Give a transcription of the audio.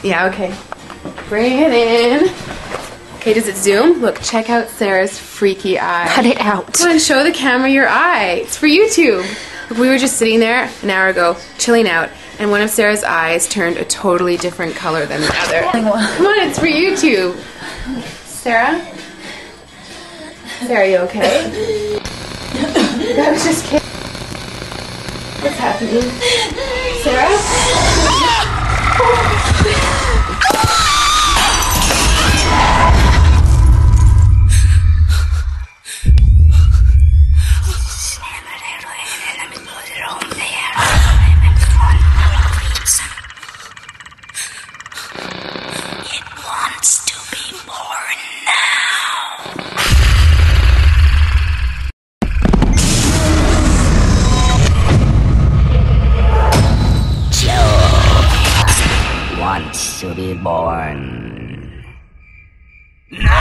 Yeah, okay. Bring it in. Okay, does it zoom? Look, check out Sarah's freaky eye. Cut it out. Come on, show the camera your eye. It's for YouTube. Look, we were just sitting there an hour ago, chilling out, and one of Sarah's eyes turned a totally different color than the other. Come on, it's for YouTube. Sarah? Sarah, are you okay? I was just kidding. What's happening? Sarah? It wants to be born now. Joe wants to be born. No!